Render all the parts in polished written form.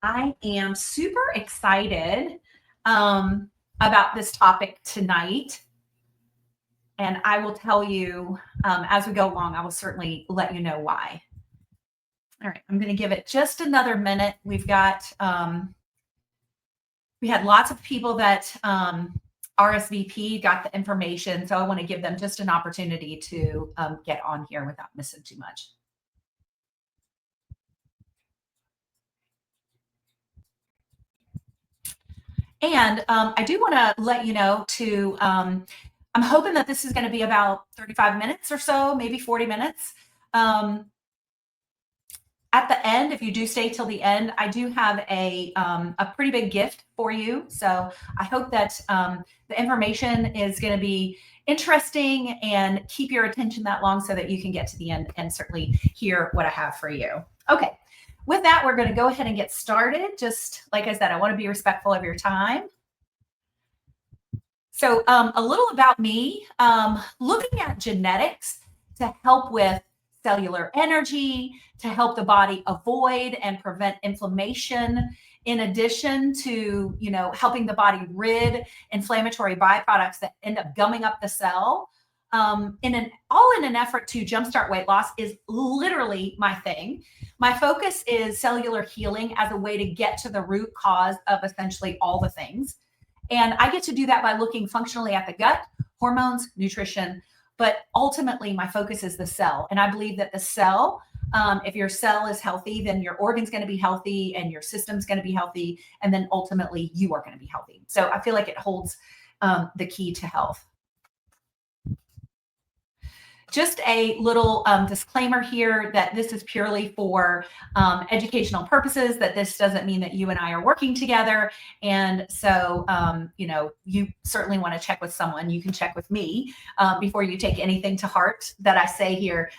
I am super excited about this topic tonight. And I will tell you as we go along, I will certainly let you know why. All right, I'm going to give it just another minute. We had lots of people that RSVP got the information. So I want to give them just an opportunity to get on here without missing too much. And I do want to let you know I'm hoping that this is going to be about 35 minutes or so, maybe 40 minutes. At the end, if you do stay till the end, I do have a pretty big gift for you. So I hope that the information is going to be interesting and keep your attention that long so that you can get to the end and certainly hear what I have for you. Okay. With that, we're going to go ahead and get started. Just like I said, I want to be respectful of your time. So a little about me, looking at genetics to help with cellular energy, to help the body avoid and prevent inflammation, in addition to, helping the body rid inflammatory byproducts that end up gumming up the cell. In an effort to jumpstart weight loss is literally my thing. My focus is cellular healing as a way to get to the root cause of essentially all the things. And I get to do that by looking functionally at the gut, hormones, nutrition, but ultimately my focus is the cell. And I believe that the cell, if your cell is healthy, then your organ's going to be healthy and your system's going to be healthy. And then ultimately you are going to be healthy. So I feel like it holds the key to health. Just a little disclaimer here that this is purely for educational purposes, that this doesn't mean that you and I are working together. And so, you certainly want to check with someone. You can check with me before you take anything to heart that I say here.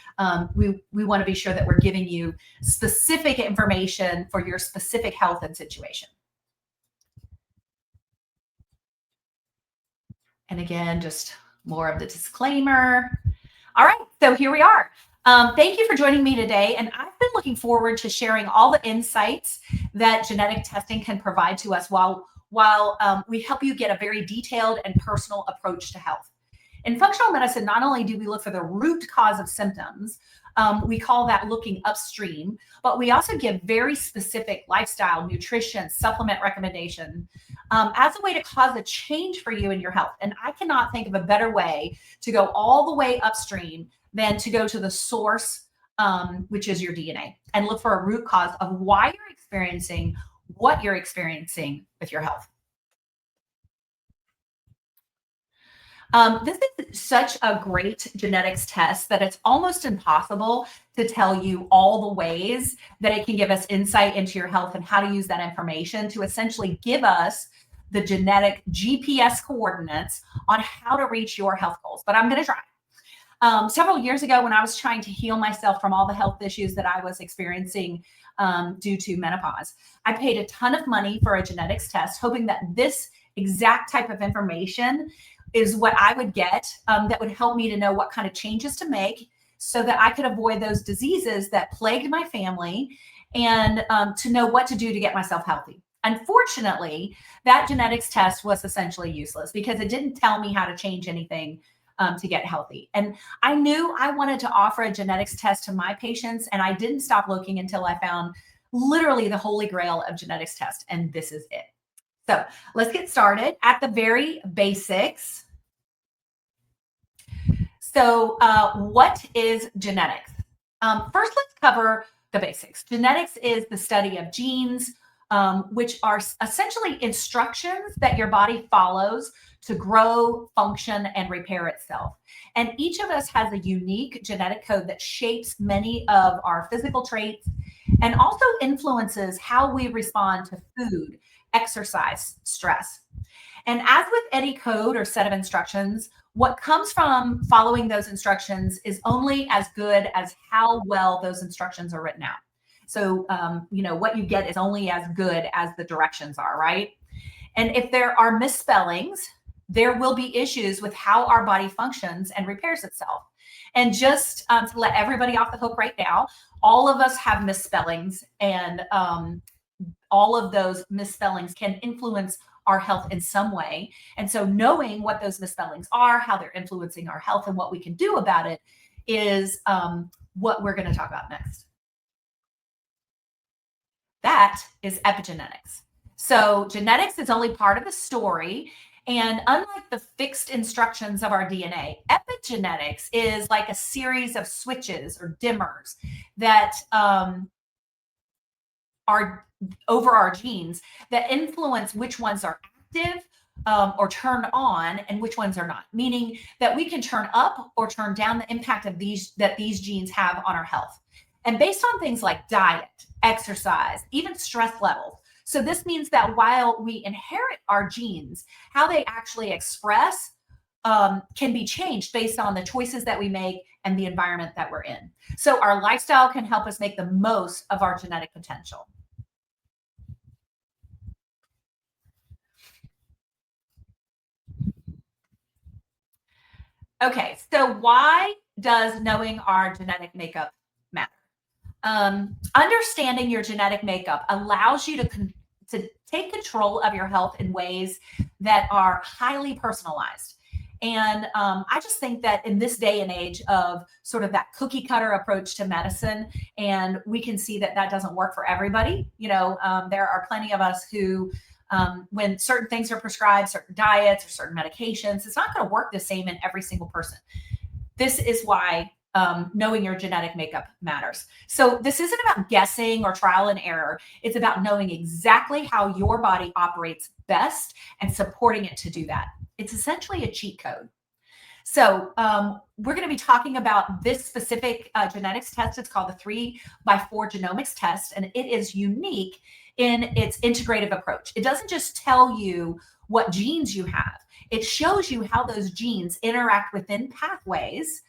We want to be sure that we're giving you specific information for your specific health and situation. And again, just more of the disclaimer. All right, so here we are. Thank you for joining me today. And I've been looking forward to sharing all the insights that genetic testing can provide to us while we help you get a very detailed and personal approach to health. In functional medicine, not only do we look for the root cause of symptoms, we call that looking upstream, but we also give very specific lifestyle, nutrition, supplement recommendation as a way to cause a change for you in your health. And I cannot think of a better way to go all the way upstream than to go to the source, which is your DNA, and look for a root cause of why you're experiencing what you're experiencing with your health. This is such a great genetics test that it's almost impossible to tell you all the ways that it can give us insight into your health and how to use that information to essentially give us the genetic GPS coordinates on how to reach your health goals. But I'm going to try. Several years ago, when I was trying to heal myself from all the health issues that I was experiencing due to menopause, I paid a ton of money for a genetics test, hoping that this exact type of information is what I would get that would help me to know what kind of changes to make so that I could avoid those diseases that plagued my family and to know what to do to get myself healthy. Unfortunately, that genetics test was essentially useless because it didn't tell me how to change anything to get healthy. And I knew I wanted to offer a genetics test to my patients, and I didn't stop looking until I found literally the holy grail of genetics test, and this is it. So let's get started at the very basics. So what is genetics? First, let's cover the basics. Genetics is the study of genes, which are essentially instructions that your body follows to grow, function, and repair itself. And each of us has a unique genetic code that shapes many of our physical traits and also influences how we respond to food, exercise, stress. And as with any code or set of instructions, what comes from following those instructions is only as good as how well those instructions are written out. So, what you get is only as good as the directions are, right? And if there are misspellings, there will be issues with how our body functions and repairs itself. And just to let everybody off the hook right now, all of us have misspellings, and all of those misspellings can influence our health in some way. And so knowing what those misspellings are, how they're influencing our health, and what we can do about it is what we're going to talk about next. That is epigenetics. So, genetics is only part of the story. And unlike the fixed instructions of our DNA, epigenetics is like a series of switches or dimmers that are over our genes that influence which ones are active or turn on and which ones are not, meaning that we can turn up or turn down the impact of these genes have on our health. And based on things like diet, exercise, even stress levels. So this means that while we inherit our genes, how they actually express can be changed based on the choices that we make and the environment that we're in. So our lifestyle can help us make the most of our genetic potential. Okay, so why does knowing our genetic makeup matter? Understanding your genetic makeup allows you to take control of your health in ways that are highly personalized. And I just think that in this day and age of sort of that cookie cutter approach to medicine, and we can see that that doesn't work for everybody. There are plenty of us who, when certain things are prescribed, certain diets or certain medications, it's not going to work the same in every single person. This is why knowing your genetic makeup matters. So this isn't about guessing or trial and error. It's about knowing exactly how your body operates best and supporting it to do that. It's essentially a cheat code. So we're going to be talking about this specific genetics test. It's called the 3x4 genomics test, and it is unique in its integrative approach. It doesn't just tell you what genes you have. It shows you how those genes interact within pathways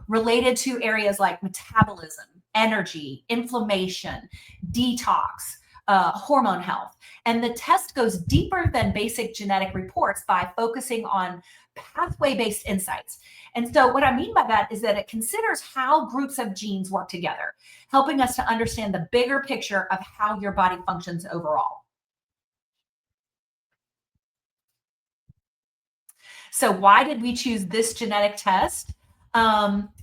related to areas like metabolism, energy, inflammation, detox, hormone health. And the test goes deeper than basic genetic reports by focusing on pathway-based insights. And so what I mean by that is that it considers how groups of genes work together, helping us to understand the bigger picture of how your body functions overall. So why did we choose this genetic test?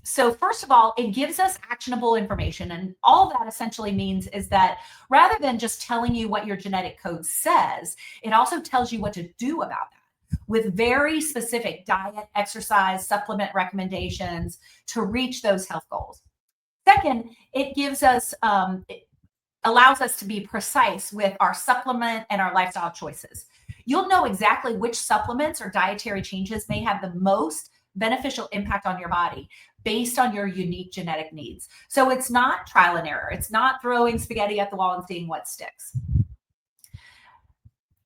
So first of all, it gives us actionable information. And all that essentially means is that rather than just telling you what your genetic code says, it also tells you what to do about that with very specific diet, exercise, supplement recommendations to reach those health goals. Second, it allows us to be precise with our supplement and our lifestyle choices. You'll know exactly which supplements or dietary changes may have the most beneficial impact on your body based on your unique genetic needs. So it's not trial and error. It's not throwing spaghetti at the wall and seeing what sticks.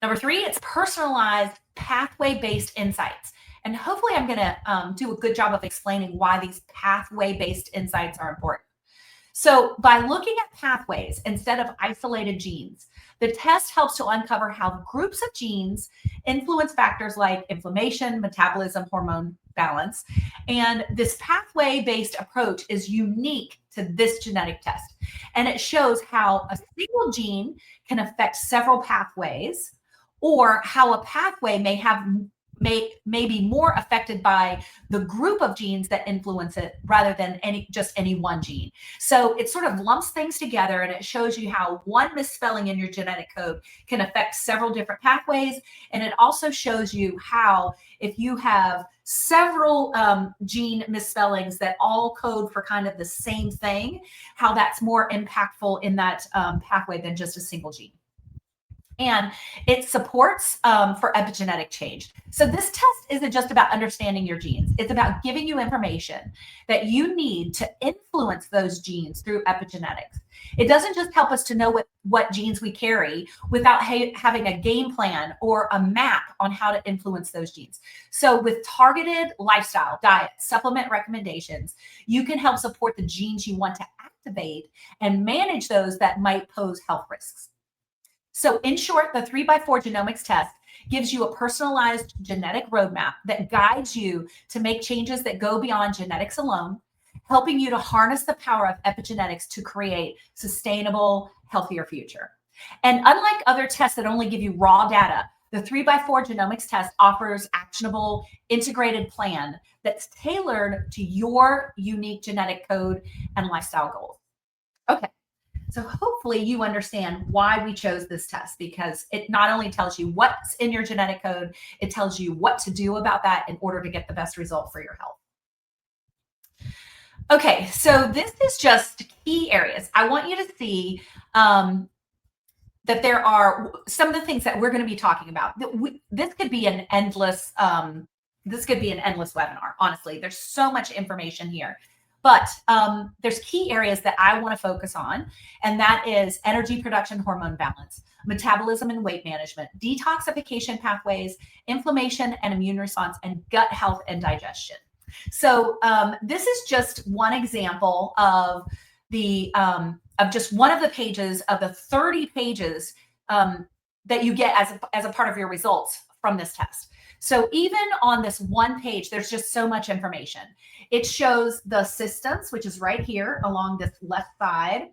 Number 3, it's personalized pathway-based insights. And hopefully I'm going to do a good job of explaining why these pathway-based insights are important. So by looking at pathways instead of isolated genes, the test helps to uncover how groups of genes influence factors like inflammation, metabolism, hormone balance. And this pathway-based approach is unique to this genetic test. And it shows how a single gene can affect several pathways, or how a pathway may be more affected by the group of genes that influence it rather than any one gene. So it sort of lumps things together, and it shows you how one misspelling in your genetic code can affect several different pathways. And it also shows you how if you have several gene misspellings that all code for kind of the same thing, how that's more impactful in that pathway than just a single gene. And it supports for epigenetic change. So this test isn't just about understanding your genes. It's about giving you information that you need to influence those genes through epigenetics. It doesn't just help us to know what genes we carry without having a game plan or a map on how to influence those genes. So with targeted lifestyle, diet, supplement recommendations, you can help support the genes you want to activate and manage those that might pose health risks. So in short, the 3x4 genomics test gives you a personalized genetic roadmap that guides you to make changes that go beyond genetics alone, helping you to harness the power of epigenetics to create sustainable, healthier future. And unlike other tests that only give you raw data, the 3x4 genomics test offers actionable integrated plan that's tailored to your unique genetic code and lifestyle goals. Okay. So hopefully you understand why we chose this test, because it not only tells you what's in your genetic code, it tells you what to do about that in order to get the best result for your health. Okay, so this is just key areas. I want you to see that there are some of the things that we're going to be talking about. This could be an endless webinar. Honestly, there's so much information here. But there's key areas that I want to focus on, and that is energy production, hormone balance, metabolism and weight management, detoxification pathways, inflammation and immune response, and gut health and digestion. So this is just one example of just one of the pages of the 30 pages that you get as a part of your results from this test. So even on this one page, there's just so much information. It shows the systems, which is right here along this left side.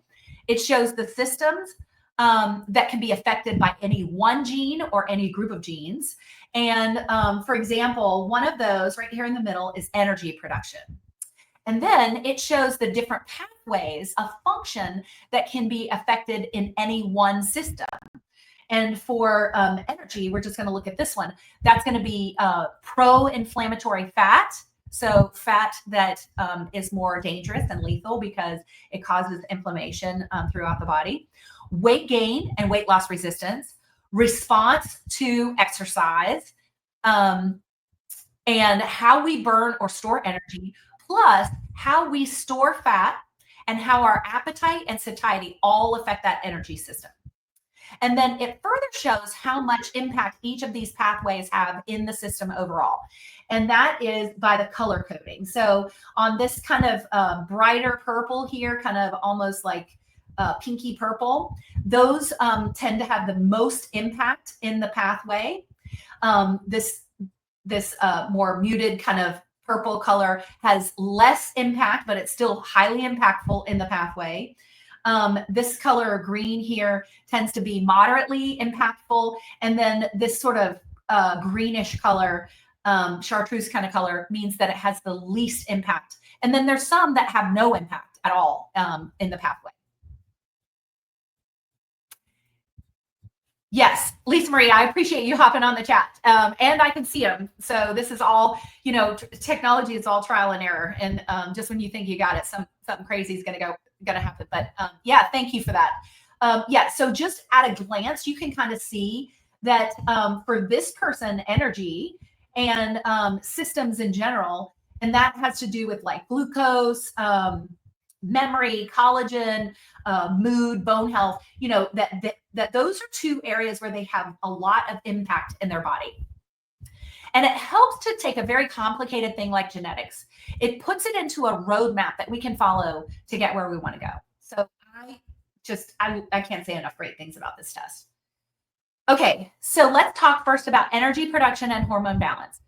It shows the systems that can be affected by any one gene or any group of genes. And for example, one of those right here in the middle is energy production. And then it shows the different pathways of function that can be affected in any one system. And for energy, we're just going to look at this one. That's going to be pro-inflammatory fat. So fat that is more dangerous and lethal because it causes inflammation throughout the body. Weight gain and weight loss resistance, response to exercise, and how we burn or store energy, plus how we store fat and how our appetite and satiety all affect that energy system. And then it further shows how much impact each of these pathways have in the system overall. And that is by the color coding. So on this kind of brighter purple here, kind of almost like pinky purple, those tend to have the most impact in the pathway. This more muted kind of purple color has less impact, but it's still highly impactful in the pathway. This color green here tends to be moderately impactful. And then this sort of greenish color, chartreuse kind of color, means that it has the least impact. And then there's some that have no impact at all in the pathway. Yes, Lisa Marie, I appreciate you hopping on the chat, and I can see them. So this is all, technology is all trial and error, and just when you think you got it, something crazy is going to happen. But yeah, thank you for that. Yeah, so just at a glance, you can kind of see that for this person, energy and systems in general, and that has to do with like glucose, memory, collagen, mood, bone health, that those are two areas where they have a lot of impact in their body. And it helps to take a very complicated thing like genetics. It puts it into a roadmap that we can follow to get where we want to go. So I can't say enough great things about this test. Okay, so let's talk first about energy production and hormone balance.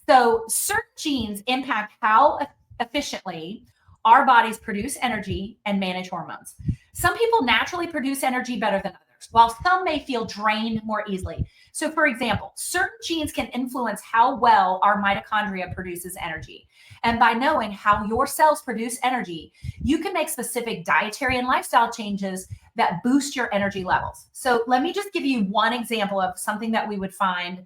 So certain genes impact how efficiently our bodies produce energy and manage hormones. Some people naturally produce energy better than others, while some may feel drained more easily. So for example, certain genes can influence how well our mitochondria produces energy. And by knowing how your cells produce energy, you can make specific dietary and lifestyle changes that boost your energy levels. So let me just give you one example of something that we would find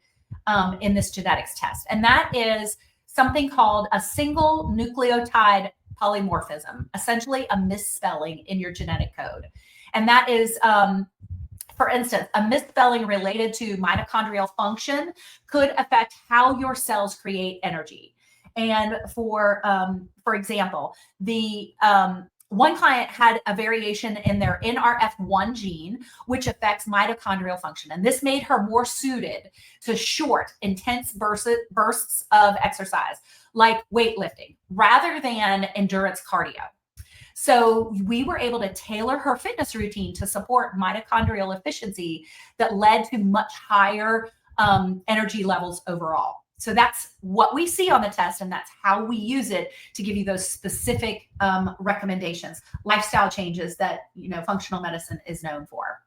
in this genetics test. And that is something called a single nucleotide polymorphism, essentially a misspelling in your genetic code. And that is, for instance, a misspelling related to mitochondrial function could affect how your cells create energy. And for example, the one client had a variation in their NRF1 gene, which affects mitochondrial function. And this made her more suited to short, intense bursts of exercise, like weightlifting, rather than endurance cardio. So we were able to tailor her fitness routine to support mitochondrial efficiency that led to much higher energy levels overall. So that's what we see on the test, and that's how we use it to give you those specific recommendations, lifestyle changes that functional medicine is known for.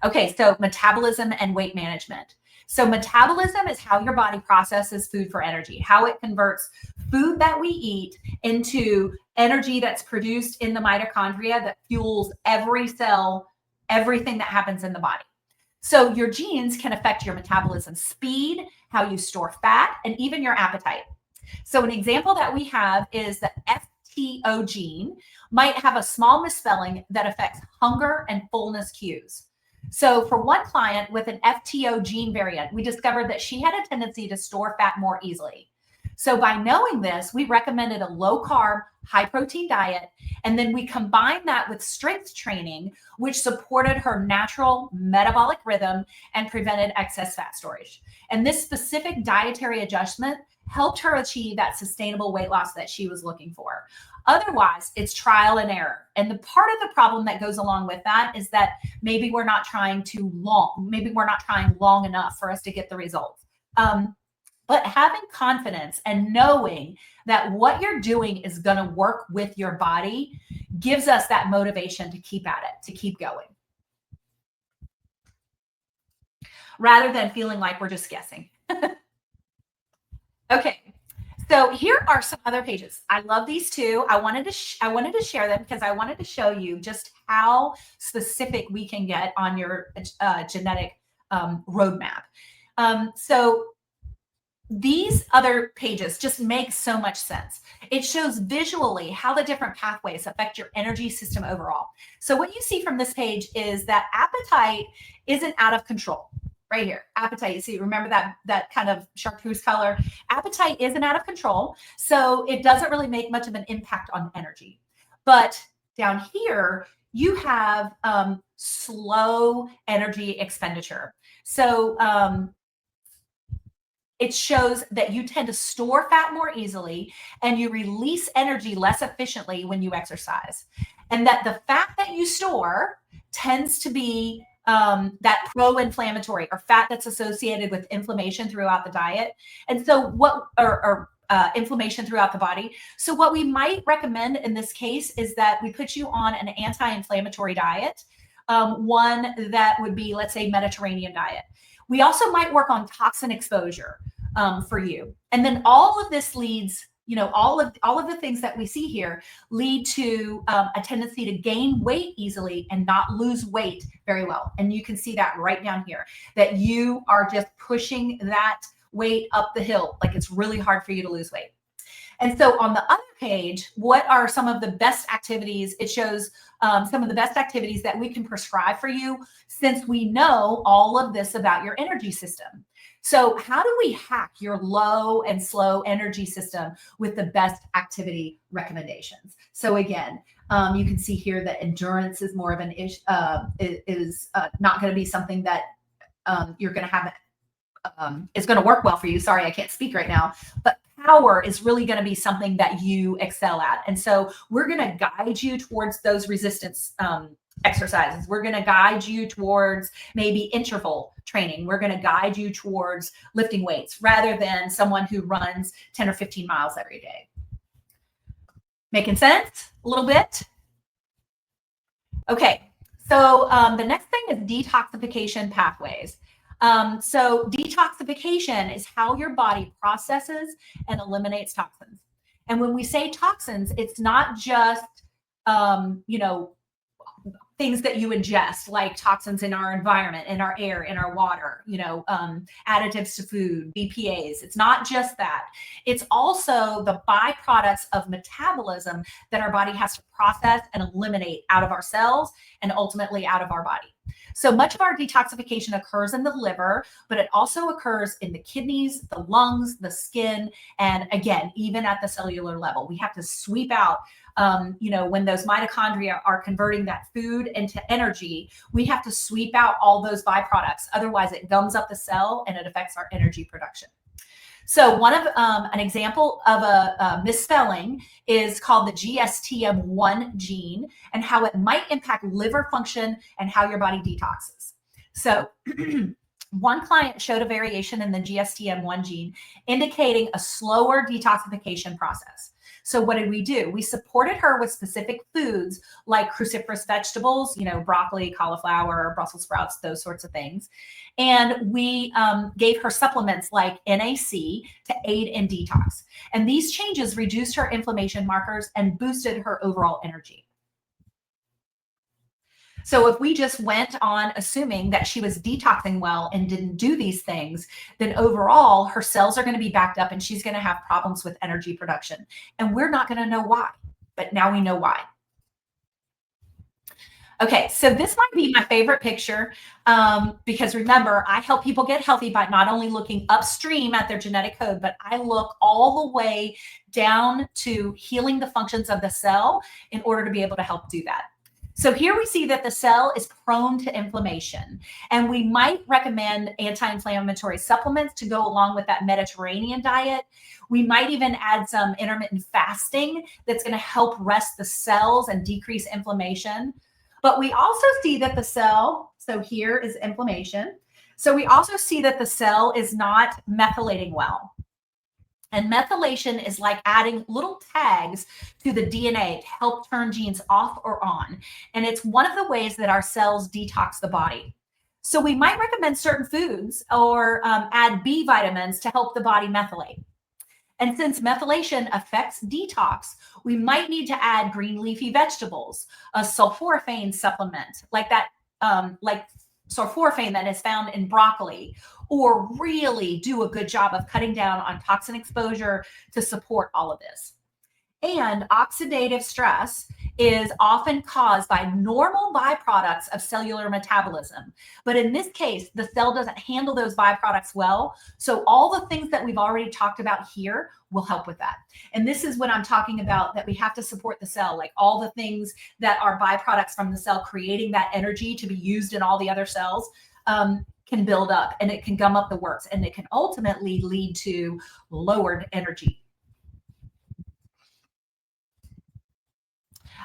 Okay, so metabolism and weight management. So metabolism is how your body processes food for energy, how it converts food that we eat into energy that's produced in the mitochondria that fuels every cell, everything that happens in the body. So your genes can affect your metabolism speed, how you store fat, and even your appetite. So an example that we have is the FTO gene might have a small misspelling that affects hunger and fullness cues. So for one client with an FTO gene variant, we discovered that she had a tendency to store fat more easily. So by knowing this, we recommended a low carb, high protein diet. And then we combined that with strength training, which supported her natural metabolic rhythm and prevented excess fat storage. And this specific dietary adjustment helped her achieve that sustainable weight loss that she was looking for. Otherwise, it's trial and error. And the part of the problem that goes along with that is that maybe we're not trying too long. Maybe we're not trying long enough for us to get the results. But having confidence and knowing that what you're doing is going to work with your body gives us that motivation to keep at it, to keep going, rather than feeling like we're just guessing. Okay. So here are some other pages. I love these two. I wanted to share them because I wanted to show you just how specific we can get on your genetic roadmap. So these other pages just make so much sense. It shows visually how the different pathways affect your energy system overall. So what you see from this page is that appetite isn't out of control. Right here, appetite. You see, remember that kind of chartreuse color? Appetite isn't out of control, so it doesn't really make much of an impact on energy. But down here, you have slow energy expenditure. So it shows that you tend to store fat more easily and you release energy less efficiently when you exercise. And that the fat that you store tends to be that pro-inflammatory or fat that's associated with inflammation throughout the diet. And so inflammation throughout the body. So what we might recommend in this case is that we put you on an anti-inflammatory diet, one that would be, let's say, Mediterranean diet. We also might work on toxin exposure for you. And then all of this leads, all of the things that we see here lead to a tendency to gain weight easily and not lose weight very well. And you can see that right down here, that you are just pushing that weight up the hill. Like it's really hard for you to lose weight. And so on the other page, what are some of the best activities? It shows some of the best activities that we can prescribe for you since we know all of this about your energy system. So how do we hack your low and slow energy system with the best activity recommendations? So again, you can see here that endurance is more of an issue, is not going to be something that you're going to have. It's going to work well for you. Sorry, I can't speak right now, but power is really going to be something that you excel at. And so we're going to guide you towards those resistance exercises. We're going to guide you towards maybe interval training. We're going to guide you towards lifting weights rather than someone who runs 10 or 15 miles every day. Making sense a little bit? Okay, so the next thing is detoxification pathways. So detoxification is how your body processes and eliminates toxins. And when we say toxins, it's not just, things that you ingest, like toxins in our environment, in our air, in our water, additives to food, BPAs. It's not just that. It's also the byproducts of metabolism that our body has to process and eliminate out of our cells and ultimately out of our body. So much of our detoxification occurs in the liver, but it also occurs in the kidneys, the lungs, the skin, and again, even at the cellular level. We have to sweep out, when those mitochondria are converting that food into energy, we have to sweep out all those byproducts. Otherwise, it gums up the cell and it affects our energy production. So an example of a misspelling is called the GSTM1 gene and how it might impact liver function and how your body detoxes. So One client showed a variation in the GSTM1 gene, indicating a slower detoxification process. So what did we do? We supported her with specific foods like cruciferous vegetables, broccoli, cauliflower, Brussels sprouts, those sorts of things. And we gave her supplements like NAC to aid in detox. And these changes reduced her inflammation markers and boosted her overall energy. So if we just went on assuming that she was detoxing well and didn't do these things, then overall her cells are going to be backed up and she's going to have problems with energy production. And we're not going to know why, but now we know why. Okay, so this might be my favorite picture because remember, I help people get healthy by not only looking upstream at their genetic code, but I look all the way down to healing the functions of the cell in order to be able to help do that. So here we see that the cell is prone to inflammation, and we might recommend anti-inflammatory supplements to go along with that Mediterranean diet. We might even add some intermittent fasting that's going to help rest the cells and decrease inflammation. But we also see that the cell, so here is inflammation. So we also see that the cell is not methylating well. And methylation is like adding little tags to the DNA to help turn genes off or on. And it's one of the ways that our cells detox the body. So we might recommend certain foods or add B vitamins to help the body methylate. And since methylation affects detox, we might need to add green leafy vegetables, a sulforaphane supplement like that, like sulforaphane that is found in broccoli, or really do a good job of cutting down on toxin exposure to support all of this. And oxidative stress is often caused by normal byproducts of cellular metabolism. But in this case, the cell doesn't handle those byproducts well. So all the things that we've already talked about here will help with that. And this is what I'm talking about, that we have to support the cell, like all the things that are byproducts from the cell, creating that energy to be used in all the other cells. Can build up, and it can gum up the works, and it can ultimately lead to lowered energy.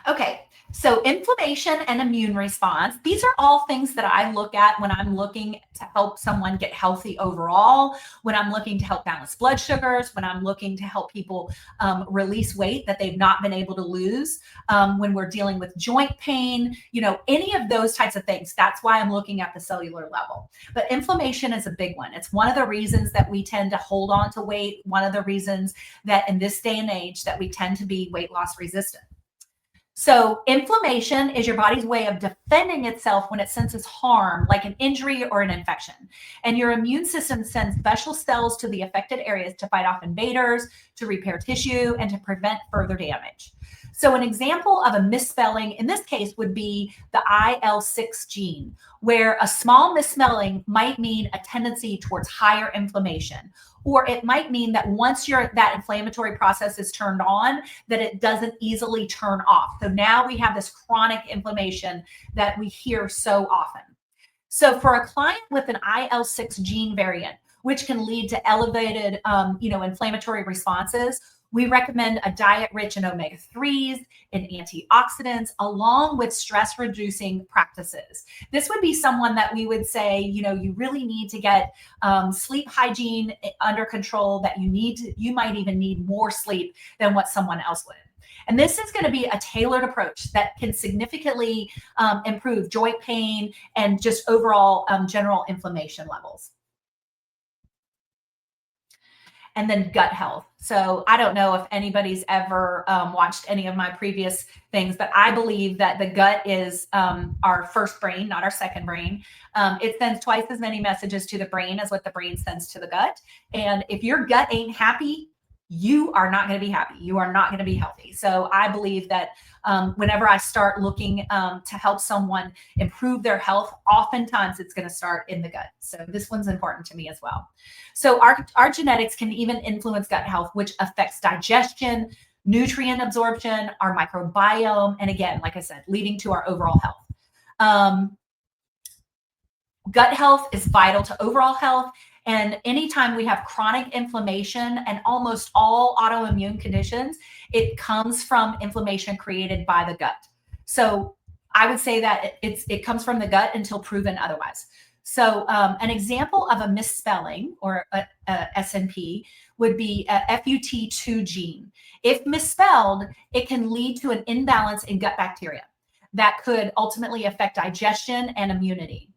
Okay, so inflammation and immune response, these are all things that I look at when I'm looking to help someone get healthy overall, when I'm looking to help balance blood sugars, when I'm looking to help people release weight that they've not been able to lose, when we're dealing with joint pain, any of those types of things. That's why I'm looking at the cellular level. But inflammation is a big one. It's one of the reasons that we tend to hold on to weight, one of the reasons that in this day and age that we tend to be weight loss resistant. So inflammation is your body's way of defending itself when it senses harm, like an injury or an infection. And your immune system sends special cells to the affected areas to fight off invaders, to repair tissue, and to prevent further damage. So an example of a misspelling in this case would be the IL-6 gene, where a small misspelling might mean a tendency towards higher inflammation. Or it might mean that once that inflammatory process is turned on, that it doesn't easily turn off. So now we have this chronic inflammation that we hear so often. So for a client with an IL-6 gene variant, which can lead to elevated, inflammatory responses, we recommend a diet rich in omega-3s and antioxidants, along with stress-reducing practices. This would be someone that we would say, you really need to get sleep hygiene under control, that you might even need more sleep than what someone else would. And this is going to be a tailored approach that can significantly improve joint pain and just overall general inflammation levels. And then gut health. So I don't know if anybody's ever watched any of my previous things, but I believe that the gut is our first brain, not our second brain. It sends twice as many messages to the brain as what the brain sends to the gut. And if your gut ain't happy, you are not going to be happy. You are not going to be healthy. So I believe that whenever I start looking to help someone improve their health, oftentimes it's going to start in the gut. So this one's important to me as well. So our genetics can even influence gut health, which affects digestion, nutrient absorption, our microbiome, and again, like I said, leading to our overall health. Gut health is vital to overall health. And anytime we have chronic inflammation, and almost all autoimmune conditions, it comes from inflammation created by the gut. So I would say that it comes from the gut until proven otherwise. So an example of a misspelling or a SNP would be a FUT2 gene. If misspelled, it can lead to an imbalance in gut bacteria that could ultimately affect digestion and immunity.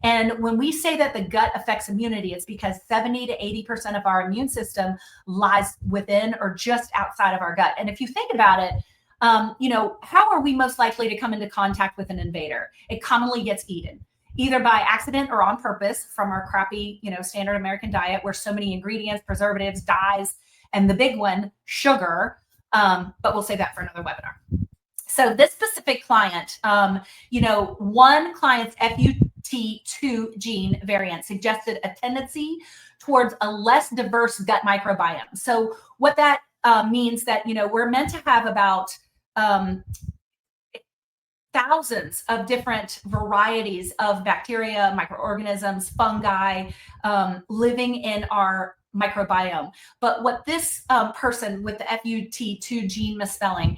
And when we say that the gut affects immunity, it's because 70 to 80% of our immune system lies within or just outside of our gut. And if you think about it, how are we most likely to come into contact with an invader? It commonly gets eaten, either by accident or on purpose from our crappy, standard American diet where so many ingredients, preservatives, dyes, and the big one, sugar. But we'll save that for another webinar. So this specific client, one client's FUT2 gene variant suggested a tendency towards a less diverse gut microbiome. So what that means that, we're meant to have about thousands of different varieties of bacteria, microorganisms, fungi living in our microbiome. But what this person with the FUT2 gene misspelling,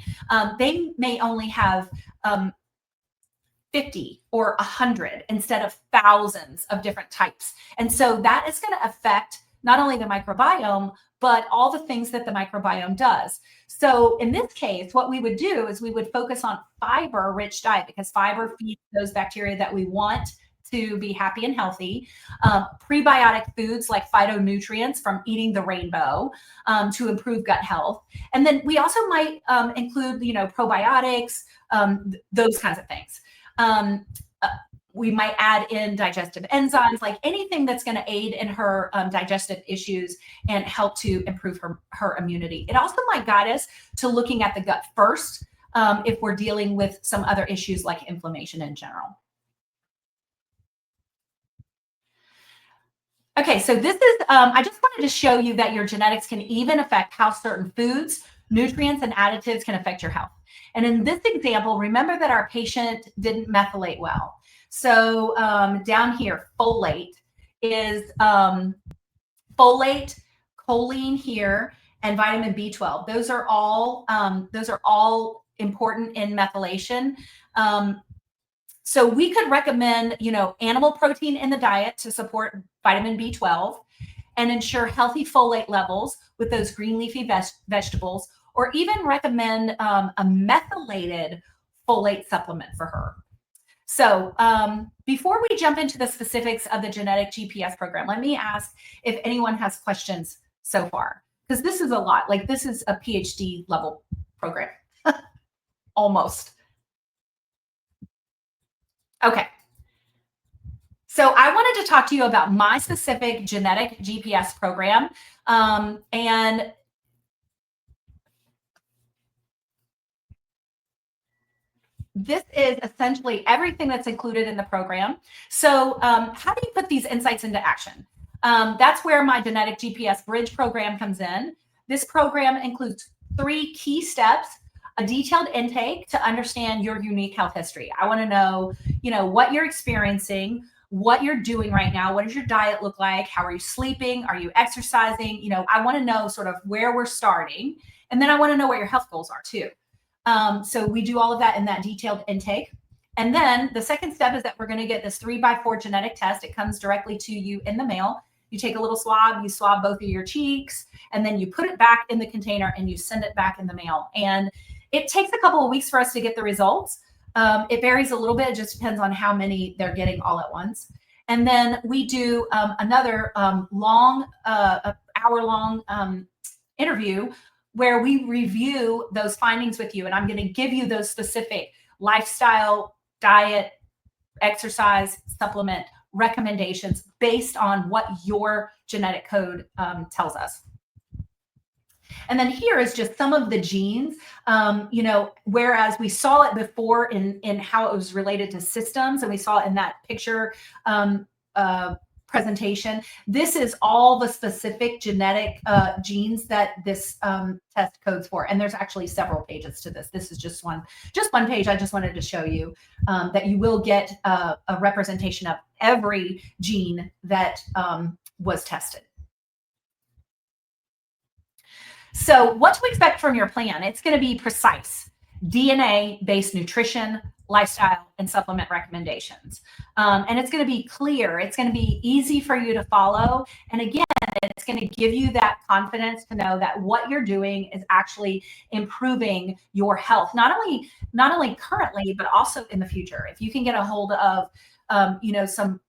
they may only have 50 or 100 instead of thousands of different types. And so that is going to affect not only the microbiome, but all the things that the microbiome does. So in this case, what we would do is we would focus on fiber-rich diet because fiber feeds those bacteria that we want to be happy and healthy. Prebiotic foods like phytonutrients from eating the rainbow to improve gut health. And then we also might include, probiotics, those kinds of things. We might add in digestive enzymes, like anything that's going to aid in her digestive issues and help to improve her immunity. It also might guide us to looking at the gut first if we're dealing with some other issues like inflammation in general. Okay, so this is, I just wanted to show you that your genetics can even affect how certain foods, nutrients, and additives can affect your health. And in this example, remember that our patient didn't methylate well. So down here, folate is folate, choline here, and vitamin B12. Those are all important in methylation. So we could recommend, animal protein in the diet to support vitamin B12 and ensure healthy folate levels with those green leafy vegetables, or even recommend a methylated folate supplement for her. So before we jump into the specifics of the genetic GPS program, let me ask if anyone has questions so far, because this is a lot. Like this is a PhD level program, almost. Okay. So I wanted to talk to you about my specific genetic GPS program. And this is essentially everything that's included in the program. So how do you put these insights into action? That's where my genetic GPS bridge program comes in. This program includes 3 key steps: a detailed intake to understand your unique health history. I want to know, what you're experiencing, what you're doing right now. What does your diet look like? How are you sleeping? Are you exercising? I want to know sort of where we're starting. And then I want to know what your health goals are too. So we do all of that in that detailed intake. And then the second step is that we're going to get this 3x4 genetic test. It comes directly to you in the mail. You take a little swab, you swab both of your cheeks, and then you put it back in the container and you send it back in the mail. And it takes a couple of weeks for us to get the results. It varies a little bit. It just depends on how many they're getting all at once. And then we do another hour-long interview where we review those findings with you. And I'm going to give you those specific lifestyle, diet, exercise, supplement recommendations based on what your genetic code tells us. And then here is just some of the genes, whereas we saw it before in how it was related to systems, and we saw it in that picture presentation. This is all the specific genetic genes that this test codes for. And there's actually several pages to this. This is just one page. I just wanted to show you that you will get a representation of every gene that was tested. So what to expect from your plan? It's going to be precise, DNA-based nutrition, lifestyle and supplement recommendations. And it's going to be clear. It's going to be easy for you to follow. And again, it's going to give you that confidence to know that what you're doing is actually improving your health, not only currently, but also in the future. If you can get a hold of, some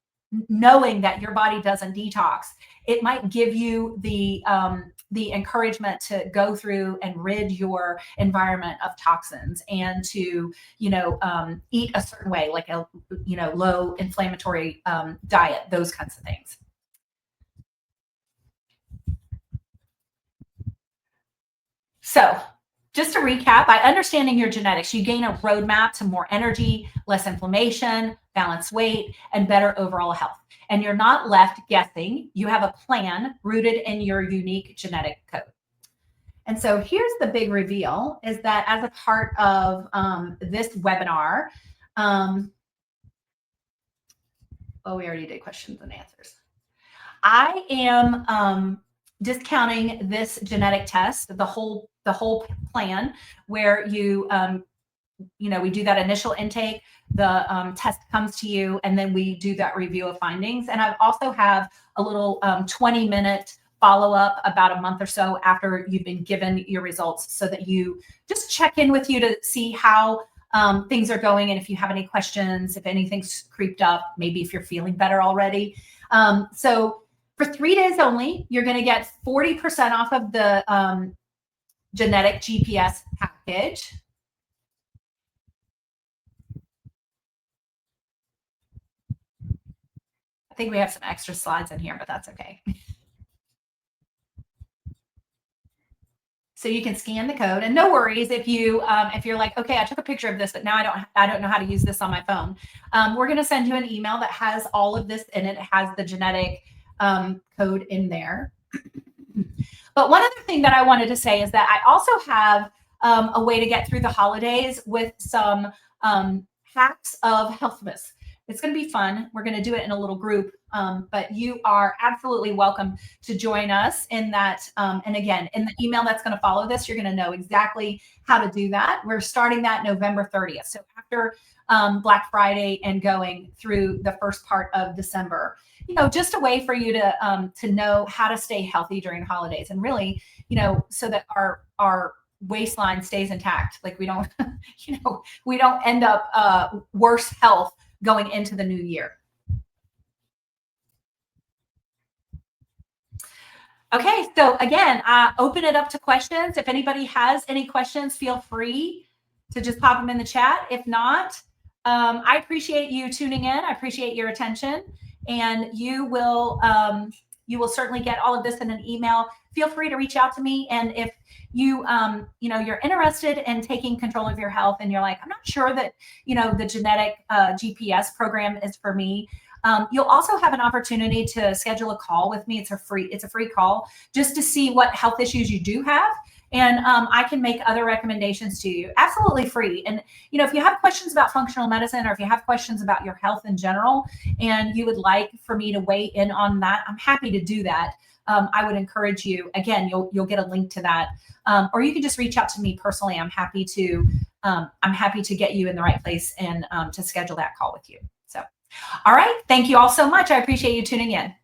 knowing that your body doesn't detox, it might give you the encouragement to go through and rid your environment of toxins and to, eat a certain way, like a, low inflammatory diet, those kinds of things. So just to recap, by understanding your genetics, you gain a roadmap to more energy, less inflammation, balanced weight, and better overall health. And you're not left guessing. You have a plan rooted in your unique genetic code. And so here's the big reveal, is that as a part of this webinar, we already did questions and answers. I am discounting this genetic test, the whole plan, where you we do that initial intake, the test comes to you, and then we do that review of findings. And I also have a little 20-minute follow-up about a month or so after you've been given your results, so that you just check in with you to see how things are going, and if you have any questions, if anything's creeped up, maybe if you're feeling better already. So for 3 days only, you're going to get 40% off of the genetic GPS package. I think we have some extra slides in here, but that's okay. So you can scan the code, and no worries if you're like, okay, I took a picture of this, but now I don't know how to use this on my phone. We're going to send you an email that has all of this in it. It has the genetic code in there. But one other thing that I wanted to say is that I also have a way to get through the holidays with some hacks of healthmas. It's going to be fun. We're going to do it in a little group, but you are absolutely welcome to join us in that. And again, in the email that's going to follow this, you're going to know exactly how to do that. We're starting that November 30th. So after Black Friday and going through the first part of December, just a way for you to know how to stay healthy during holidays, and really, so that our waistline stays intact. Like we don't, we don't end up worse health going into the new year. Okay, so again, open it up to questions. If anybody has any questions, feel free to just pop them in the chat. If not, I appreciate you tuning in. I appreciate your attention, and you will certainly get all of this in an email. Feel free to reach out to me, and if you're interested in taking control of your health, and you're like, I'm not sure that the genetic GPS program is for me. You'll also have an opportunity to schedule a call with me. It's a free call just to see what health issues you do have. And I can make other recommendations to you, absolutely free. And, if you have questions about functional medicine, or if you have questions about your health in general, and you would like for me to weigh in on that, I'm happy to do that. I would encourage you, again, you'll get a link to that. Or you can just reach out to me personally. I'm happy to get you in the right place and to schedule that call with you. So, all right. Thank you all so much. I appreciate you tuning in.